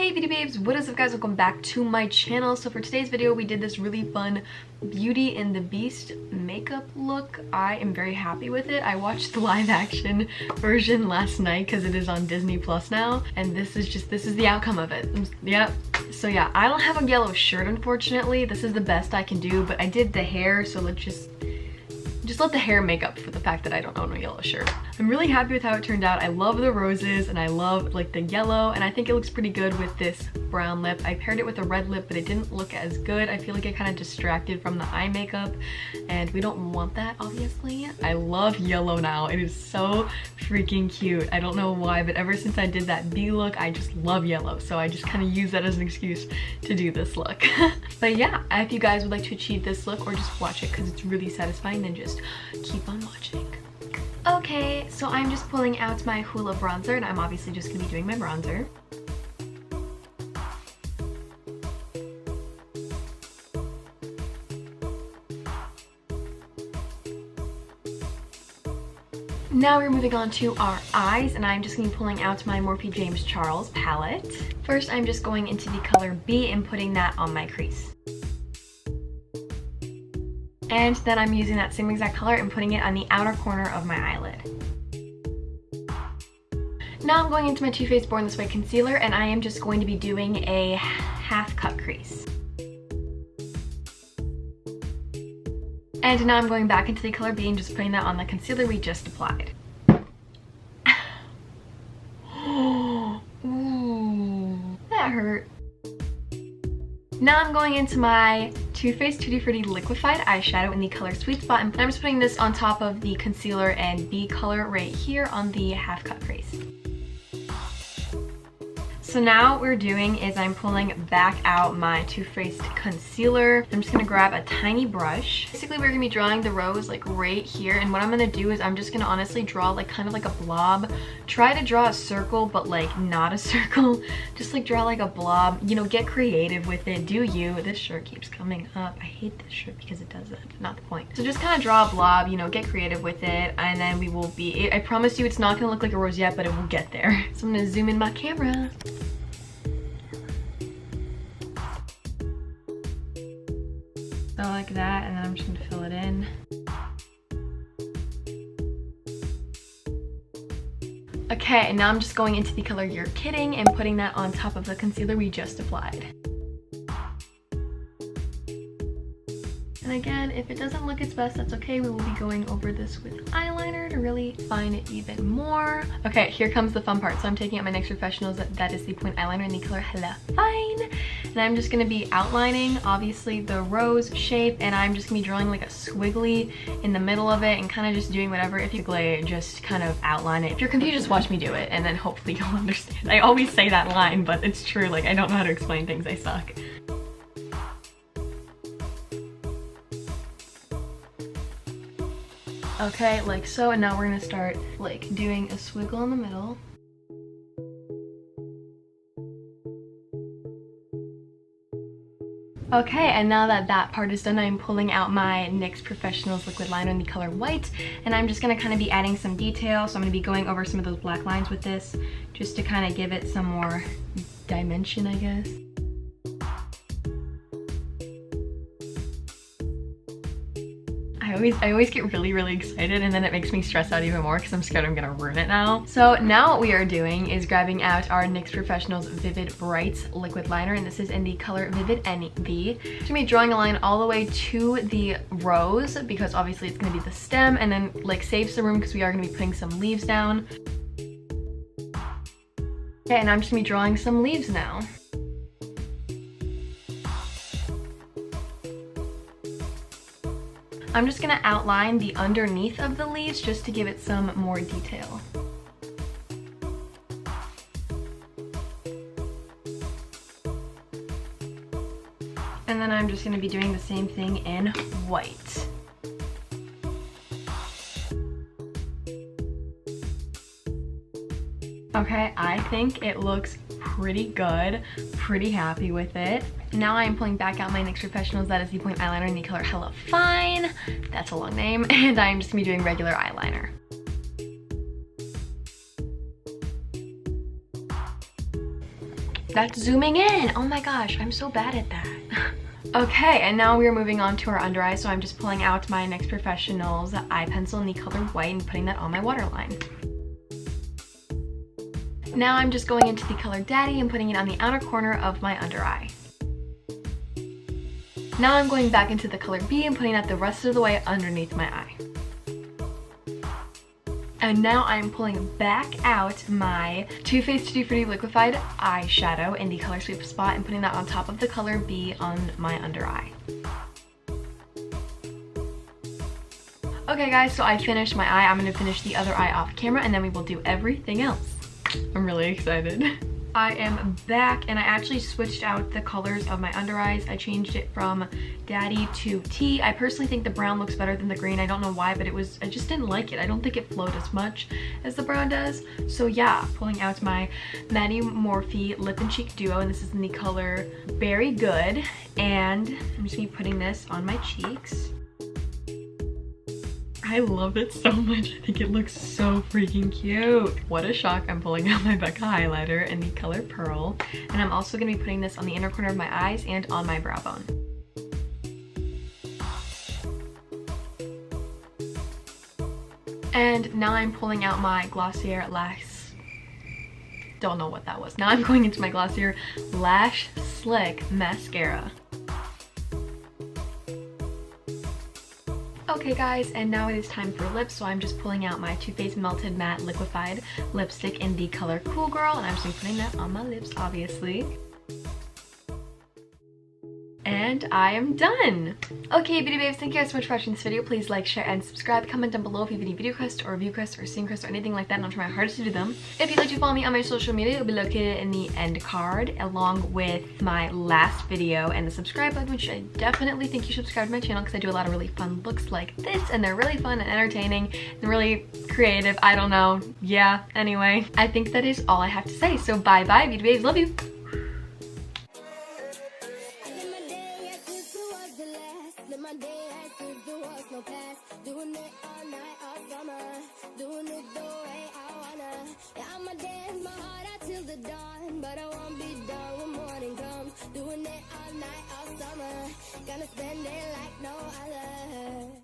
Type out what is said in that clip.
Hey beauty babes, what is up guys? Welcome back to my channel. So for today's video we did this really fun Beauty and the Beast makeup look. I am very happy with it. I watched the live action version last night because it is on Disney Plus now, and this is the outcome of it. Yep. So yeah, I don't have a yellow shirt unfortunately. This is the best I can do, but I did the hair, so let's just let the hair make up for the fact that I don't own a yellow shirt. I'm really happy with how it turned out. I love the roses and I love like the yellow, and I think it looks pretty good with this brown lip. I paired it with a red lip, but it didn't look as good. I feel like it kind of distracted from the eye makeup, and we don't want that obviously. I love yellow now. It is so freaking cute. I don't know why, but ever since I did that bee look, I just love yellow. So I just kind of use that as an excuse to do this look. But yeah, if you guys would like to achieve this look or just watch it because it's really satisfying, then just keep on watching. Okay, so I'm just pulling out my Hoola bronzer, and I'm obviously just gonna be doing my bronzer. Now we're moving on to our eyes, and I'm just gonna be pulling out my Morphe James Charles palette. First, I'm just going into the color B and putting that on my crease. And then I'm using that same exact color and putting it on the outer corner of my eyelid. Now I'm going into my Too Faced Born This Way concealer, and I am just going to be doing a half cut crease. And now I'm going back into the color B and just putting that on the concealer we just applied. Ooh, that hurt. Now I'm going into my Too Faced Tutti Frutti liquefied eyeshadow in the color Sweet Spot, and I'm just putting this on top of the concealer and B color right here on the half cut crease. So now what we're doing is I'm pulling back out my Too Faced concealer. I'm just gonna grab a tiny brush. Basically we're gonna be drawing the rose like right here, and what I'm gonna do is I'm just gonna honestly draw like kind of like a blob. Try to draw a circle, but like not a circle. Just like draw like a blob, you know, get creative with it. Do you. This shirt keeps coming up. I hate this shirt because it doesn't. Not the point. So just kind of draw a blob, you know, get creative with it, and then we will be, I promise you it's not gonna look like a rose yet, but it will get there. So I'm gonna zoom in my camera. So like that, and then I'm just gonna fill it in. Okay, and now I'm just going into the color You're Kidding and putting that on top of the concealer we just applied. And again, if it doesn't look its best, that's okay. We will be going over this with eyeliner to really define it even more. Okay, here comes the fun part. So I'm taking out my NYX Professionals, that is the point eyeliner in the color Hella Fine. And I'm just gonna be outlining, obviously, the rose shape, and I'm just gonna be drawing like a squiggly in the middle of it and kind of just doing whatever. If you just kind of outline it. If you're confused, just watch me do it, and then hopefully you'll understand. I always say that line, but it's true. Like, I don't know how to explain things. I suck. Okay, like so, and now we're gonna start like doing a swiggle in the middle. Okay, and now that that part is done, I'm pulling out my NYX Professionals liquid liner in the color White, and I'm just gonna kind of be adding some detail. So I'm gonna be going over some of those black lines with this, just to kind of give it some more dimension, I guess. I always get really excited, and then it makes me stress out even more because I'm scared I'm gonna ruin it now. So now what we are doing is grabbing out our NYX Professionals Vivid Brights liquid liner, and this is in the color Vivid Envy. I'm gonna be drawing a line all the way to the rose because obviously it's gonna be the stem, and then like save some room because we are gonna be putting some leaves down. Okay, and I'm just gonna be drawing some leaves now. I'm just gonna outline the underneath of the leaves just to give it some more detail. And then I'm just gonna be doing the same thing in white. Okay, I think it looks pretty good. Pretty happy with it. Now I am pulling back out my NYX Professionals, that is the point eyeliner in the color Hella Fine. That's a long name. And I'm just gonna be doing regular eyeliner. That's zooming in. Oh my gosh, I'm so bad at that. Okay, and now we are moving on to our under eye. So I'm just pulling out my NYX Professional's eye pencil in the color white and putting that on my waterline. Now I'm just going into the color Daddy and putting it on the outer corner of my under eye. Now I'm going back into the color B and putting that the rest of the way underneath my eye. And now I'm pulling back out my Too Faced Tutti Frutti liquefied eyeshadow in the color Sweet Spot and putting that on top of the color B on my under eye. Okay guys, so I finished my eye. I'm going to finish the other eye off camera and then we will do everything else. I'm really excited. I am back and I actually switched out the colors of my under eyes. I changed it from Daddy to T. I personally think the brown looks better than the green. I don't know why, but I just didn't like it. I don't think it flowed as much as the brown does. So yeah, pulling out my Maddie Morphe Lip and Cheek Duo, and this is in the color Very Good. And I'm just gonna be putting this on my cheeks. I love it so much. I think it looks so freaking cute. What a shock. I'm pulling out my Becca highlighter in the color Pearl. And I'm also going to be putting this on the inner corner of my eyes and on my brow bone. And now I'm pulling out my Glossier Lash. Don't know what that was. Now I'm going into my Glossier Lash Slick Mascara. Okay guys, and now it is time for lips, so I'm just pulling out my Too Faced Melted Matte Liquefied Lipstick in the color Cool Girl, and I'm just putting that on my lips, obviously. And I am done! Okay, beauty babes, thank you guys so much for watching this video. Please like, share, and subscribe. Comment down below if you have any video requests or review requests or scene requests or anything like that, and I'll try my hardest to do them. If you'd like to follow me on my social media, it'll be located in the end card, along with my last video and the subscribe button, which I definitely think you should subscribe to my channel because I do a lot of really fun looks like this, and they're really fun and entertaining and really creative. I don't know. Yeah, anyway, I think that is all I have to say. So bye-bye, beauty babes. Love you! Doing it all night, all summer. Doing it the way I wanna. Yeah, I'ma dance my heart out till the dawn, but I won't be done when morning comes. Doing it all night, all summer. Gonna spend it like